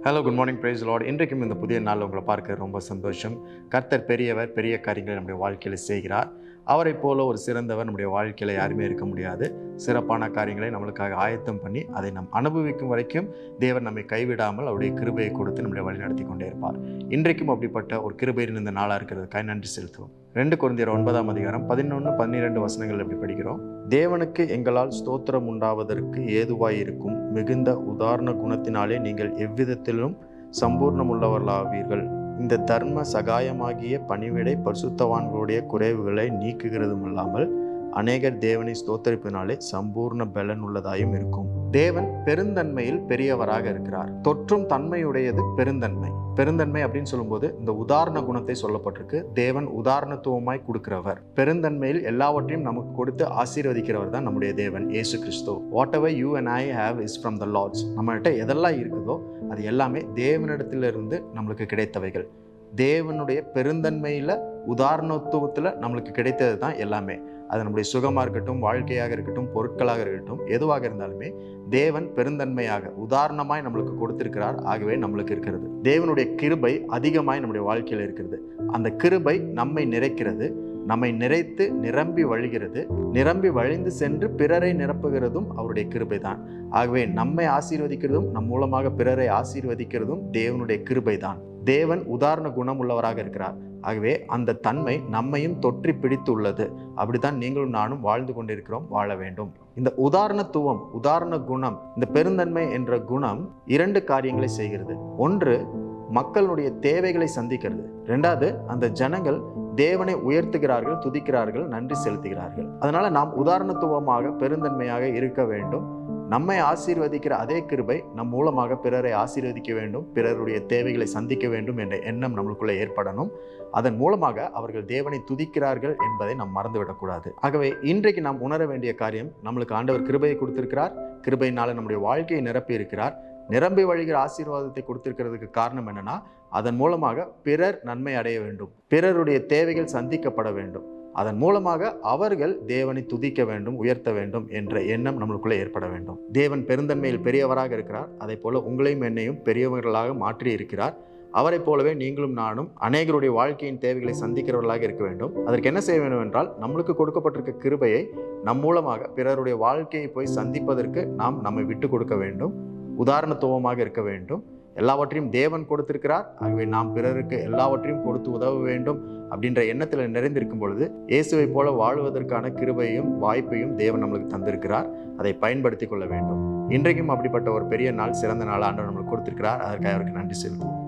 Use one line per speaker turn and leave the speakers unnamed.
Hello, good morning, praise Lord. இன்றைக்கும் இந்த புதிய நாள் உங்களை பார்க்க ரொம்ப சந்தோஷம். கர்த்தர் பெரியவர், பெரிய காரியங்களை நம்முடைய வாழ்க்கையில் செய்கிறார். அவரை போல ஒரு சிறந்தவர் நம்முடைய வாழ்க்கையில் யாருமே இருக்க முடியாது. சிறப்பான காரியங்களை நம்மளுக்காக ஆயத்தம் பண்ணி அதை நாம் அனுபவிக்கும் வரைக்கும் தேவன் நம்மை கைவிடாமல் அவருடைய கிருபையை கொடுத்து நம்முடைய வழி நடத்தி கொண்டே இருப்பார். இன்றைக்கும் அப்படிப்பட்ட ஒரு கிருபையின் இந்த நாளாக இருக்கிறதுக்காக நன்றி செலுத்துவோம். 2 கொரிந்தியர் 9 11-12 வசனங்கள் எப்படி படிக்கிறோம்? தேவனுக்கு எங்களால் ஸ்தோத்திரம் உண்டாவதற்கு ஏதுவாய் இருக்கும் மிகுந்த உதாரண குணத்தினாலே நீங்கள் எவ்விதத்திலும் சம்பூர்ணமுள்ளவர்களாவீர்கள். இந்த தர்ம சகாயமாகிய பணிவிடை பரிசுத்தவான்களுடைய குறைவுகளை நீக்குகிறதும் அல்லாமல் அநேகர் தேவனை ஸ்தோத்தரிப்பினாலே சம்பூர்ண பலன் உள்ளதாயும் இருக்கும். தேவன் பெருந்தன்மையில் பெரியவராக இருக்கிறார். தொற்றும் தன்மையுடையது பெருந்தன்மை. பெருந்தன்மை அப்படின்னு சொல்லும்போது இந்த உதாரண குணத்தை சொல்லப்பட்டிருக்கு. தேவன் உதாரணத்துவமாய் கொடுக்கிறவர். பெருந்தன்மையில் எல்லாவற்றையும் நமக்கு கொடுத்து ஆசீர்வதிக்கிறவர் தான் நம்முடைய தேவன் Yesu Kristu. Whatever you and I have is from the Lord's. நம்மகிட்ட எதெல்லாம் இருக்குதோ அது எல்லாமே தேவனிடத்திலிருந்து நம்மளுக்கு கிடைத்தவைகள். தேவனுடைய பெருந்தன்மையில் உதாரணத்துவத்தில் நம்மளுக்கு கிடைத்தது தான் எல்லாமே. அது நம்முடைய சுகமாக இருக்கட்டும், வாழ்க்கையாக இருக்கட்டும், பொருட்களாக இருக்கட்டும், எதுவாக இருந்தாலுமே தேவன் பெருந்தன்மையாக உதாரணமாய் நம்மளுக்கு கொடுத்திருக்கிறார். ஆகவே நம்மளுக்கு இருக்கிறது. தேவனுடைய கிருபை அதிகமாய் நம்முடைய வாழ்க்கையில் இருக்கிறது. அந்த கிருபை நம்மை நிறைக்கிறது. நம்மை நிறைத்து நிரம்பி வழிகிறது. நிரம்பி வழிந்து சென்று பிறரை நிரப்புகிறதும் அவருடைய கிருபை தான். ஆகவே நம்மை ஆசீர்வதிக்கிறதும் நம் மூலமாக பிறரை ஆசீர்வதிக்கிறதும் தேவனுடைய கிருபை தான். தேவன் உதாரண குணம் உள்ளவராக இருக்கிறார். ஆகவே அந்த தன்மை நம்மையும் தொற்றி பிடித்து உள்ளது. அப்படித்தான் நீங்களும் நானும் வாழ்ந்து கொண்டிருக்கிறோம், வாழ வேண்டும். இந்த உதாரணத்துவம், உதாரண குணம், இந்த பெருந்தன்மை என்ற குணம் 2 காரியங்களை செய்கிறது. ஒன்று, மக்களுடைய தேவைகளை சந்திக்கிறது. 2வது, அந்த ஜனங்கள் தேவனை உயர்த்துகிறார்கள், துதிக்கிறார்கள், நன்றி செலுத்துகிறார்கள். அதனால நாம் உதாரணத்துவமாக பெருந்தன்மையாக இருக்க வேண்டும். நம்மை ஆசீர்வதிக்கிற அதே கிருபை நம் மூலமாக பிறரை ஆசீர்வதிக்க வேண்டும், பிறருடைய தேவைகளை சந்திக்க வேண்டும் என்ற எண்ணம் நம்மளுக்குள்ளே ஏற்படணும். அதன் மூலமாக அவர்கள் தேவனை துதிக்கிறார்கள் என்பதை நாம் மறந்துவிடக்கூடாது. ஆகவே இன்றைக்கு நாம் உணர வேண்டிய காரியம், நம்மளுக்கு ஆண்டவர் கிருபையை கொடுத்திருக்கிறார். கிருபையினால நம்முடைய வாழ்க்கையை நிரப்பி இருக்கிறார். நிரம்பி வழிகிற ஆசீர்வாதத்தை கொடுத்திருக்கிறதுக்கு காரணம் என்னன்னா, அதன் மூலமாக பிறர் நன்மை அடைய வேண்டும், பிறருடைய தேவைகள் சந்திக்கப்பட வேண்டும். அதன் மூலமாக அவர்கள் தேவனை துதிக்க வேண்டும், உயர்த்த வேண்டும் என்ற எண்ணம் நம்மளுக்குள்ளே ஏற்பட வேண்டும். தேவன் பெருந்தன்மையில் பெரியவராக இருக்கிறார். அதை போல உங்களையும் என்னையும் பெரியவர்களாக மாற்றி இருக்கிறார். அவரை போலவே நீங்களும் நானும் அநேகருடைய வாழ்க்கையின் தேவைகளை சந்திக்கிறவர்களாக இருக்க வேண்டும். அதற்கு என்ன செய்ய வேண்டும் என்றால், நம்மளுக்கு கொடுக்கப்பட்டிருக்க கிருபையை நம் மூலமாக பிறருடைய வாழ்க்கையை போய் சந்திப்பதற்கு நாம் நம்மை விட்டு கொடுக்க வேண்டும். உதாரணத்துவமாக இருக்க வேண்டும். எல்லாவற்றையும் தேவன் கொடுத்திருக்கிறார். ஆகவே நாம் பிறருக்கு எல்லாவற்றையும் கொடுத்து உதவ வேண்டும் அப்படின்ற எண்ணத்தில் நிறைந்திருக்கும் பொழுது இயேசுவை போல வாழ்வதற்கான கிருபையும் வாய்ப்பையும் தேவன் நம்மளுக்கு தந்திருக்கிறார். அதை பயன்படுத்தி கொள்ள வேண்டும். இன்றைக்கும் அப்படிப்பட்ட ஒரு பெரிய நாள், சிறந்த நாள் ஆண்டவர் நம்மளுக்கு கொடுத்திருக்கிறார். அதற்காக அவருக்கு நன்றி செலுத்துவோம்.